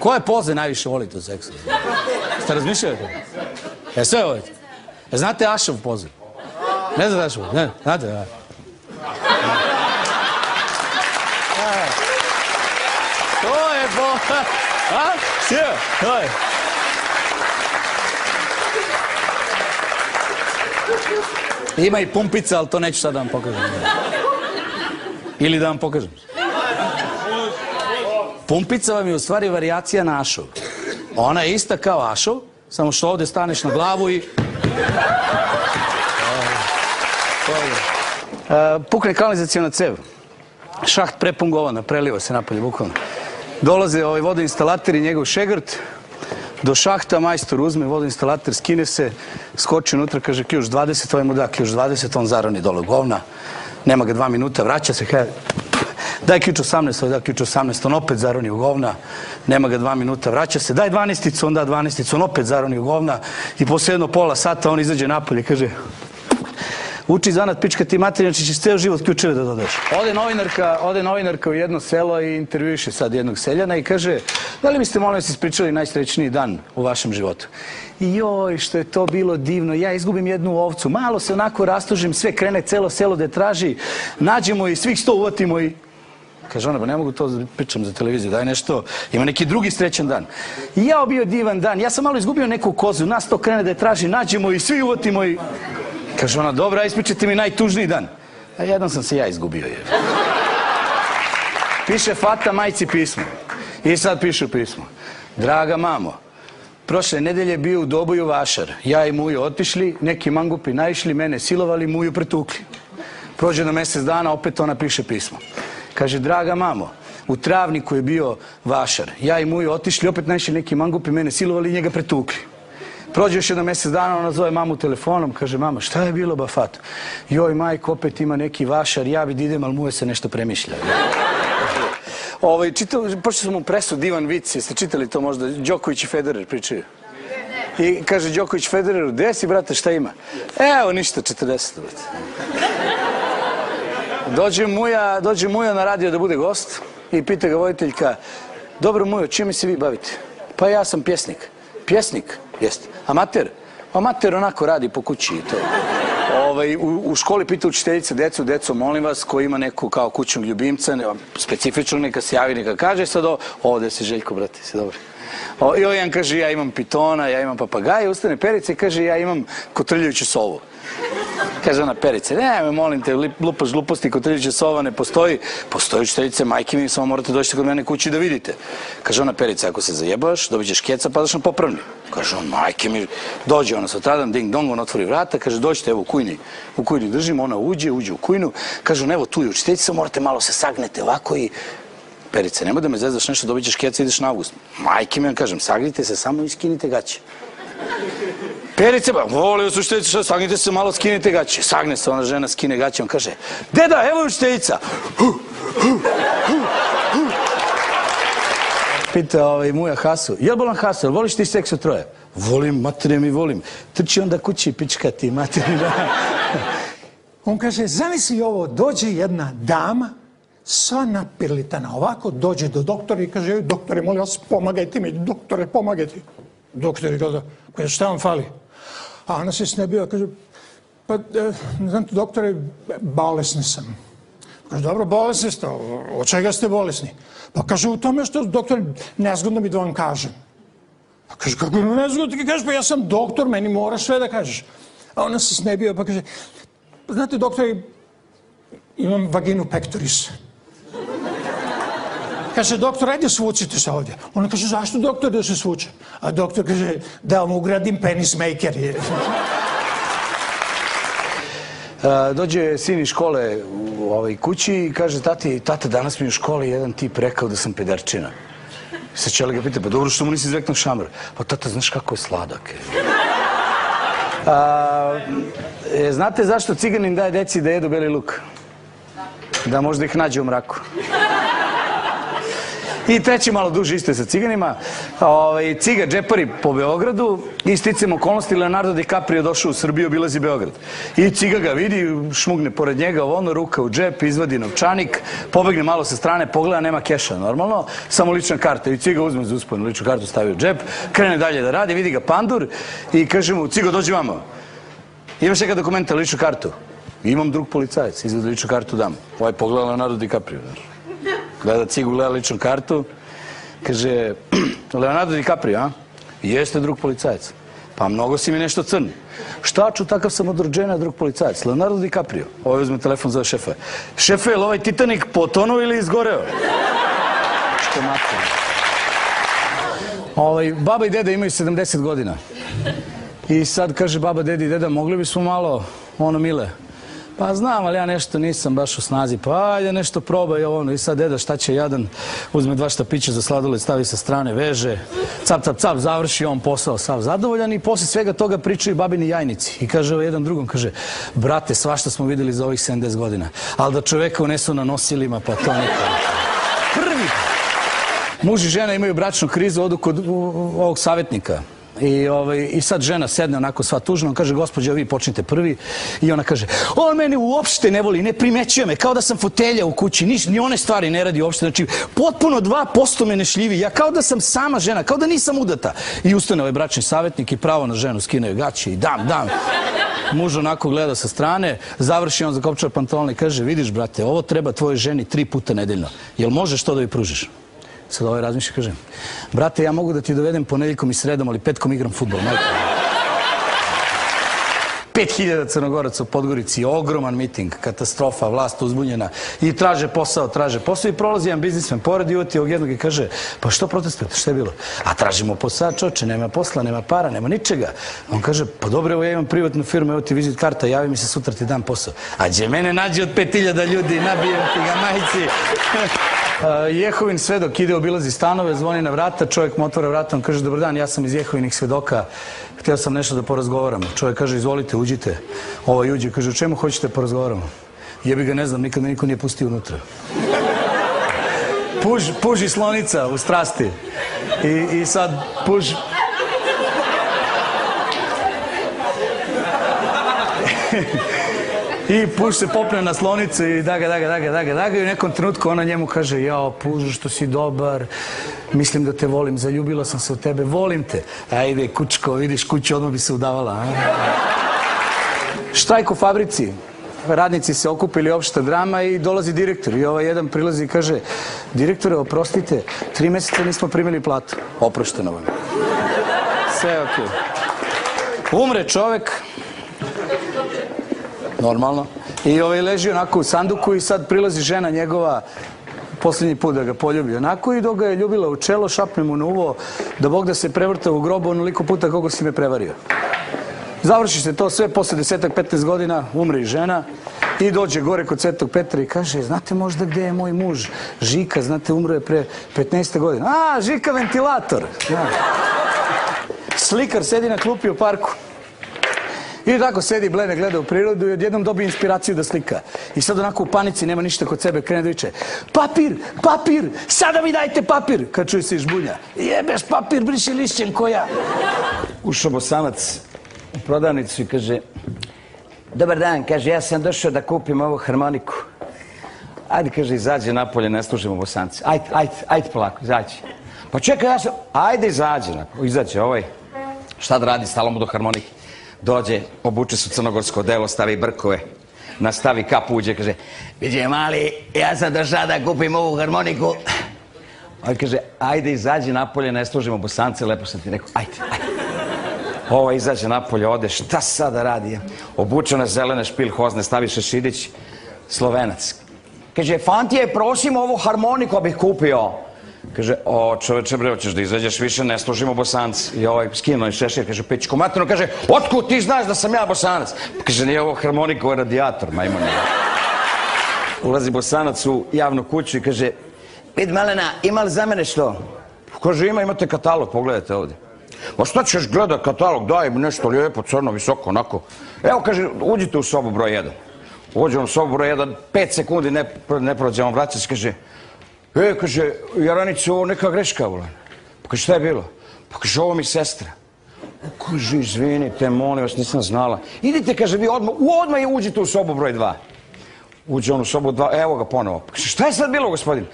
Koje poze najviše volite u seksu? Ste razmišljali? Sve volite? Znate Ašov poze? Ne znate Ašov? Ne, znate? To je poze. A? Sve, to je. Ima i pumpica, ali to neću sad da vam pokažem. Ili da vam pokažem. Pumpica vam je u stvari varijacija na Ašov. Ona je ista kao Ašov, samo što ovde staneš na glavu i... Pukne kanalizacijona cev. Šaht prepun govana, preliva se napolje, bukvalno. Dolaze vodoinstalater i njegov šegrt. Do šahta majstor uzme vodoinstalater, skine se, skoči unutra, kaže ključ 20, ovaj mu da ključ 20, on zaroni dole govna. Nema ga 2 minuta, vraća se, kaže, daj ključ 18, ovaj da ključ 18, on opet zaroni u govna. Nema ga 2 minuta, vraća se, daj 12-icu, on da 12-icu, on opet zaroni u govna. I posle jedno pola sata on izađe napolje, kaže, uči zanat, pička ti materija, znači ćeš ceo život ključeve da dodaš. Ode novinarka u jedno selo i intervjuiše sad jednog seljana i kaže, da li biste molim vas ispričali najsrećniji dan u vašem životu? I joj, što je to bilo divno, ja izgubim jednu ovcu, malo se onako rastužim, sve krene celo selo da je traži, nađemo i svih 100 uvatimo i... Kaže ona, pa ne mogu to da pričam za televiziju, daj nešto, ima neki drugi srećan dan. I ja bio divan dan, ja sam malo izgubio neku kozu, nas to krene da je traži, nađemo i svi uvatimo i... Kaže ona, dobra, ispričajte mi najtužniji dan. A jednom sam se ja izgubio. Piše Fata majci pismo. I sad piše u pismu. Draga mamo, prošle nedelje bio u Doboju vašar. Ja i Mujo otišli, neki mangupi naišli, mene silovali, Muju pretukli. Prođe na mjesec dana, opet ona piše pismo. Kaže, draga mamo, u Travniku je bio vašar. Ja i Mujo otišli, opet naišli neki mangupi, mene silovali i njega pretukli. Prođe još jedno mjesec dana, ona zove mamu telefonom, kaže, mama, šta je bilo, ba Fato? Joj, majko, opet ima neki vašar, ja bi da idem, ali Mujo se nešto premišlja. Pošto sam u presu divan vic, jeste čitali to možda, Đoković i Federer pričaju. I kaže Đoković Federeru, gde si, brate, šta ima? Evo, ništa, 40, brate. Dođe Muja na radio da bude gost i pita ga voditeljka, dobro Mujo, čime se vi bavite? Pa ja sam pjesnik. Pjesnik? Jeste. Amater? Amater onako radi po kući i to. U školi pita učiteljica deco, molim vas, ko ima neku kao kućnog ljubimca, specifično neka se javi, neka kaže sad ovde si Željko, brate, si dobro. I jedan kaže, ja imam pitona, ja imam papagaja, ustane Perica i kaže, ja imam kotrljajuću sovu. Kaže ona Perica, ne, molim te, lupaš gluposti, kotrljajuća sova ne postoji. Postoji učiteljice, majke mi, samo morate doći kod mene kući da vidite. Kaže ona Perica, ako se zajebaš, dobit ćeš keca, padaš na popravni. Kaže on, majke mi, dođe ona sutradan, ding dong, on otvori vrata, kaže, dođite, evo u kujni držim, ona uđe u kujnu, kaže on, evo tu je učiteljica, morate malo se sagnete ovako i... Perice, nemoj da me zezdaš nešto, dobit ćeš keca, ideš na August. Majke mi, vam kažem, sagnite se samo i skinite gaće. Perice, ba, volio su učiteljica, sagnite se malo, skinite gaće. Sagne se ona žena, skine gaće, on kaže, deda, evo je učiteljica. Pita Muja Hasu, jel bolan Hasu, jel voliš ti seks od troje? Volim, materine mi volim. Trči onda kući, pička ti, materine. On kaže, zamisli ovo, dođe jedna dama, sva napirlitana, ovako dođe do doktora i kaže, doktore, molim vas, pomagajte mi, doktore, pomagajte. Doktor kaže, šta vam fali? A ona se snebila, kaže, pa, znate, doktore, bolesni sam. Kaže, dobro, bolesni ste, od čega ste bolesni? Pa kaže, u tome što, doktor, nezgodno mi da vam kažem. Pa kaže, kako nezgodno ti kažeš, pa ja sam doktor, meni moraš sve da kažeš. A ona se snebila, pa kaže, znate, doktore, imam vaginu pectoris. Kaže, doktor, ajde svucite se ovdje. Ona kaže, zašto doktor da se svuče? A doktor kaže, da vam ugradim penis maker. Dođe sin iz škole u kući i kaže, tata, danas mi u školi jedan tip rekao da sam pederčina. Sad čele ga pita, pa dobro što mu nisi izreknuo šamar? Pa tata, znaš kako je sladak. Znate zašto ciganin daje deci da jedu beli luk? Da možda ih nađe u mraku. I treći malo duže isto je sa ciganima. Ciga džepari po Beogradu i sticam okolnosti Leonardo DiCaprio došao u Srbiju, obilazi Beograd. I ciga ga vidi, šmugne pored njega, ono, ruka u džep, izvadi novčanik, pobegne malo sa strane, pogleda, nema keša, normalno, samo lična karta. I ciga uzme za uspojenu ličnu kartu, stavi u džep, krene dalje da radi, vidi ga pandur i kaže mu, cigo, dođi vamo. Imaš neka dokumenta, ličnu kartu? Imam drug policajac, izvedi ličnu kartu, dam. Ovaj pogleda Leonardo DiCaprio, znaš. Gleda cigu, gleda ličnu kartu, kaže, Leonardo DiCaprio, a? Jeste drug policajac. Pa mnogo si mi nešto crn. Šta ću, takav sam od rođenja drug policajac. Leonardo DiCaprio. Ovaj uzme telefon, zove šefa. Šefe, je li ovaj Titanik potonuo ili izgoreo? Što mato. Baba i deda imaju 70 godina. I sad kaže baba, dedi i deda, mogli bismo malo, ono, mile. Pa znam, ali ja nešto nisam baš u snazi. Pa ajde nešto probaj ono. I sad deda šta će jadan, uzme 2 štapića za sladoled, stavi sa strane, veže, cap, cap, cap, završi on posao sav zadovoljan i posle svega toga pričaju babini jajnici. I kaže jedan drugom, kaže, brate, svašta smo videli za ovih 70 godina, ali da čoveka unesu na nosilima, pa to nikada. Prvi! Muž i žena imaju bračnu krizu, odu kod ovog savjetnika. I sad žena sedne onako sva tužna, on kaže, gospođo, vi počnite prvi. I ona kaže, on mene uopšte ne voli, ne primećuje me, kao da sam fotelja u kući, ni one stvari ne radi uopšte, znači potpuno 2% me ne šljivi, ja kao da sam sama žena, kao da nisam udata. I ustane ovaj bračni savjetnik i pravo na ženu skine gaće i dam. Muž onako gleda sa strane, završi on zakopčava pantalon i kaže, vidiš brate, ovo treba tvojoj ženi 3 puta nedeljno, jel možeš to da joj pružiš? Sad ovaj razmišlja, kaže, brate, ja mogu da ti dovedem ponedeljkom i sredom, ali petkom igram fudbal. 5000 Crnogoraca u Podgorici, ogroman miting, katastrofa, vlast uzbunjena i traže posao i prolazi jedan biznismen pored i uvati ovog jednog i kaže, pa što protestujete, što je bilo? A tražimo posao, čoče, nema posla, nema para, nema ničega. On kaže, pa dobro, evo ja imam privatnu firmu, evo ti vizit karta, javi mi se sutra ti dam posao. A gdje mene nađe od 5000 ljudi, nabijem ti ga majci. Jehovin svedok ide, obilazi stanove, zvoni na vrata, čovjek mu otvara vrata, on kaže, dobar dan, ja sam iz Jehovinih svedoka, htio sam nešto da porazgovaramo. Čovjek kaže, izvolite, uđite. Ovaj uđe, kaže, o čemu hoćete da porazgovaramo? Jebi ga, ne znam, nikad me niko nije pustio unutra. Puž i slonica u strasti. I sad puž... I puž se popne na slonicu i daga i u nekom trenutku ona njemu kaže, jao pužu što si dobar, mislim da te volim, zaljubila sam se u tebe, volim te. Ajde kučko, vidiš kuću, odmah bi se udavala. Štrajk u fabrici, radnici se okupili, opšta drama i dolazi direktor i ovaj jedan prilazi i kaže, direktore, oprostite, 3 meseca nismo primili platu. Oprošteno vam. Sve okej. Umre čovek, normalno. I leži onako u sanduku i sad prilazi žena njegova posljednji put da ga poljubi onako i dok ga je ljubila u čelo, šapne mu na uvo da Bog da se prevrta u grobu onoliko puta koliko si me prevario. Završi se to sve, posle 10-15 godina umre i žena i dođe gore kod Svetog Petra i kaže, znate možda gde je moj muž Žika, znate umro je pre 15 godina. A, Žika ventilator. Slikar sedi na klupi u parku. I tako sedi, blene, gleda u prirodu i odjednom dobije inspiraciju da slika. I sad onako u panici, nema ništa kod sebe, krene da viče, papir, sada mi dajte papir, kad čuje se i žbunja. Jebeš papir, briši lišćem koja. Ušao Bosanac u prodavnicu i kaže, dobar dan, kaže, ja sam došao da kupim ovu harmoniku. Ajde, kaže, izađe napolje, ne služimo Bosanci. Ajde polako, izađi. Pa čekaj, ja sam, ajde izađe, izađe ovaj. Šta da radi, stalo mu do harmonike. Dođe, obuče se u crnogorsko delo, stavi brkove, nastavi kapu, uđe, kaže, viđe mali, ja sam došao da kupim ovu harmoniku. On kaže, ajde izađi napolje, ne služimo Bosance, lepo sam ti rekao, ajde. Ovo izađe napolje, ode, šta sada radi? Obuče na zelene špilhozne, stavi šešidić, Slovenac. Kaže, fantije, prosim ovu harmoniku bih kupio. Kaže, o čoveče bre, hoćeš da izađeš više, ne služimo Bosanci. I ovaj skinuo i šešir, kaže, pičko materno, kaže, otkud ti znaš da sam ja Bosanac? Kaže, nije ovo harmonika, ovo je radijator, majmone. Ulazi Bosanac u javnu kuću i kaže, vid Malena, ima li za mene što? Kaže, imate katalog, pogledajte ovdje. Pa šta ćeš gledat katalog, daj mi nešto lijepo, crno, visoko, onako. Evo, kaže, uđite u sobu broj 1. Uđemo u sobu broj 1, 5 sekundi ne prođe, on vraća se, kaže, Kaže, Jaranice, ovo neka greška, volan. Pa kaže, šta je bilo? Pa kaže, ovo mi sestra. Kaže, izvinite, molim vas, nisam znala. Idite, kaže, vi odmah uđite u sobu broj 2. Uđe on u sobu 2, evo ga ponovo. Pa kaže, šta je sad bilo, gospodin?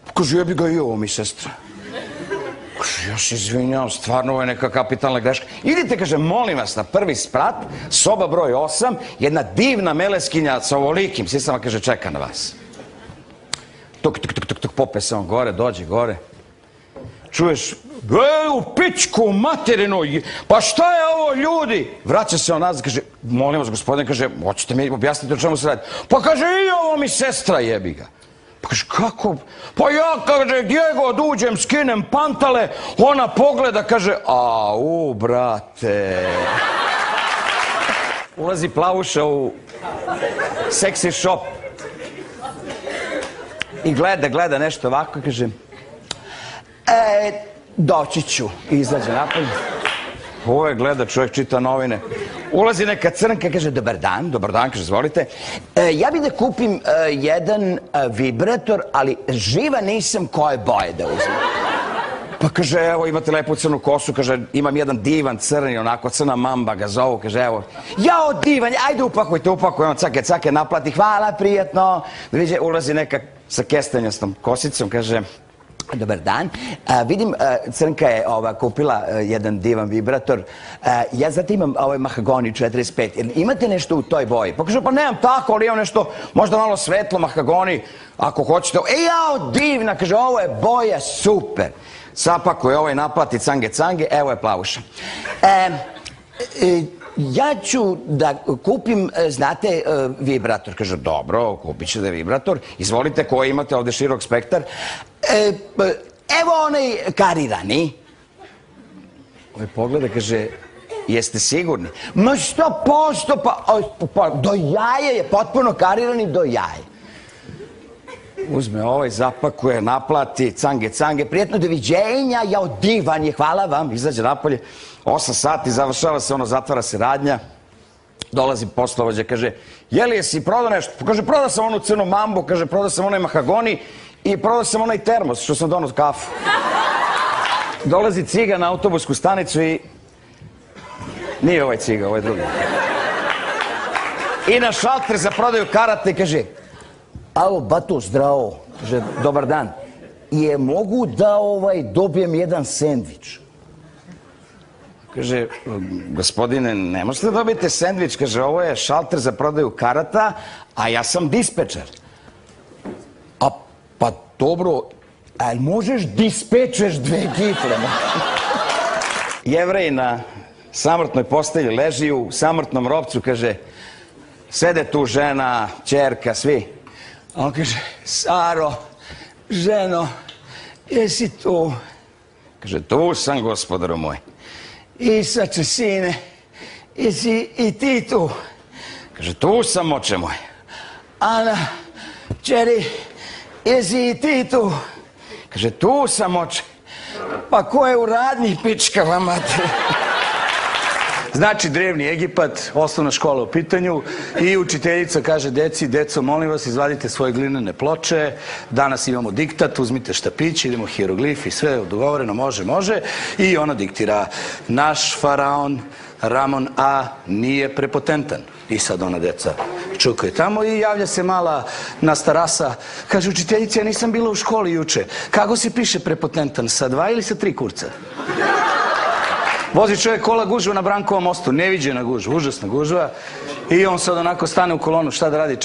Pa kaže, jebi ga i ovo mi sestra. Kaže, ja se izvinjam, stvarno ovo je neka kapitalna greška. Idite, kaže, molim vas, na prvi sprat, soba broj 8, jedna divna meleskinja sa ovolikim sisama, kaže, čeka na vas. Tuk, pope se on gore, dođe gore. Čuješ, u pičku materinu, pa šta je ovo, ljudi? Vraća se on nazad, kaže, molim vas, gospodine, kaže, hoćete mi objasniti o čemu se radi? Pa kaže, i ovo mi sestra, jebi ga. Pa kaže, kako? Pa ja, kaže, gdje god uđem, skinem pantale, ona pogleda, kaže, au, brate. Ulazi plavuša u seksi shop i gleda nešto ovako, kaže, doći ću. I izađe napolje. Ovo je gleda, čovjek čita novine. Ulazi neka crnka, kaže, dobar dan, kaže, izvolite. Ja bih da kupim jedan vibrator, ali živa nisam koje boje da uzmem. Pa kaže, evo, imate lepu crnu kosu, kaže, imam jedan divan crni, onako, crna mamba ga zovu, kaže, evo, jao, divan, ajde upakujte, on cake, naplati, hvala, prijatno. Ulazi neka sa kestenjastom kosicom, kaže, dobar dan. Vidim, crnka je kupila jedan divan vibrator. Ja zato imam mahagoni 45. Imate nešto u toj boji? Pa kaže, pa nemam tako, ali imam nešto, možda malo svetlo mahagoni, ako hoćete. Jao, divna, kaže, ovo je boja super. Sapakuje naplati cange, evo je plavuša. Ja ću da kupim, znate, vibrator. Kaže, dobro, kupit ćete vibrator. Izvolite, koji imate ovde širok spektar. Evo onaj karirani. Ovaj pogleda, kaže, jeste sigurni? Ma 100%, pa do jaja je, potpuno karirani do jaja. Uzme ovaj, zapakuje, naplati, cange, prijetno doviđenja, jao, divan je, hvala vam, izađe napolje, 8 sati, završava se ono, zatvara se radnja, dolazi poslovođa, kaže, jeli jesi prodao nešto? Kaže, prodao sam onu crnu mambu, kaže, prodao sam onaj mahagoni i prodao sam onaj termos, što sam donao kafu. Dolazi ciga na autobusku stanicu i nije ovaj ciga, ovaj drugi. I na šalter za prodaju karata i kaže, alo, bato, zdravo. Kaže, dobar dan. Je mogu da dobijem jedan sendvič? Kaže, gospodine, ne možete dobiti sendvič. Kaže, ovo je šalter za prodaju karata, a ja sam dispečer. A, pa dobro, ali možeš dispečeš 2 gifle? Jevrej na samrtnoj postelji leži u samrtnom ropcu, kaže, sede tu žena, ćerka, svi. A on kaže, Saro, ženo, jesi tu? Kaže, tu sam, gospodaru moj. Isače, sine, jesi i ti tu? Kaže, tu sam, oče moj. Ana, čeri, jesi i ti tu? Kaže, tu sam, oče. Pa ko je u radnji, pičkava mater? Znači, drevni Egipat, osnovna škola u pitanju i učiteljica kaže deci, deco, molim vas, izvadite svoje glinene ploče, danas imamo diktat, uzmite štapić, idemo hieroglif i sve dogovoreno, može. I ona diktira, naš faraon Ramon A nije prepotentan. I sad ona deca čukaju tamo i javlja se mala nastarasa, kaže, učiteljica, ja nisam bila u školi juče, kako se piše prepotentan, sa 2 ili sa 3 kurca? Vozi čovjek kola gužva na Brankovom mostu, neviđena gužva, užasna gužva. I on sad onako stane u kolonu, šta da radi,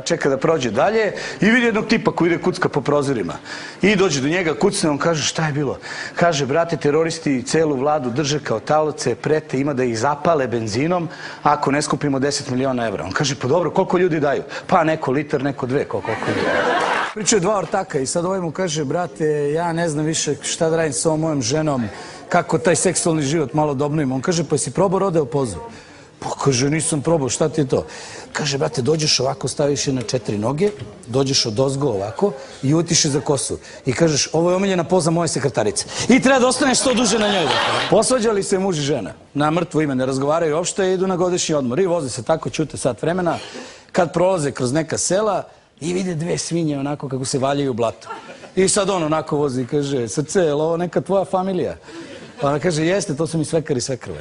čeka da prođe dalje i vidi jednog tipa koji ide kucka po prozorima. I dođe do njega, kucne, on kaže, šta je bilo? Kaže, brate, teroristi celu vladu drže kao taoce, prete, ima da ih zapale benzinom ako ne skupimo 10 miliona evra. On kaže, pa dobro, koliko ljudi daju? Pa neko litar, neko 2, koliko ljudi. Pričaju 2 ortaka i sad ovaj mu kaže, brate, ja ne znam više šta da radim s ovom mojom ženom, kako taj seksualni život malo da obnovim. On kaže, pa si probao rodeo pozu? Pa kaže, nisam probao, šta ti je to? Kaže, brate, dođeš ovako, staviš je na 4 noge, dođeš odozgo ovako i utiš je za kosu. I kažeš, ovo je omiljena poza moje sekretarice. I treba da ostaneš što duže na njoj. Posvađali se muž i žena. Na mrtvo ime, ne razgovaraju uopšte i idu na godišnji odmor. I voze se tako, ćute sat vremena. Kad prolaze kroz neka sela, i vide dve svinje onako kako se valjaju u blato. I sad on onako vozi i kaže, srce, je li ovo neka tvoja familija? Pa ona kaže, jeste, to su mi svekar i svekrve.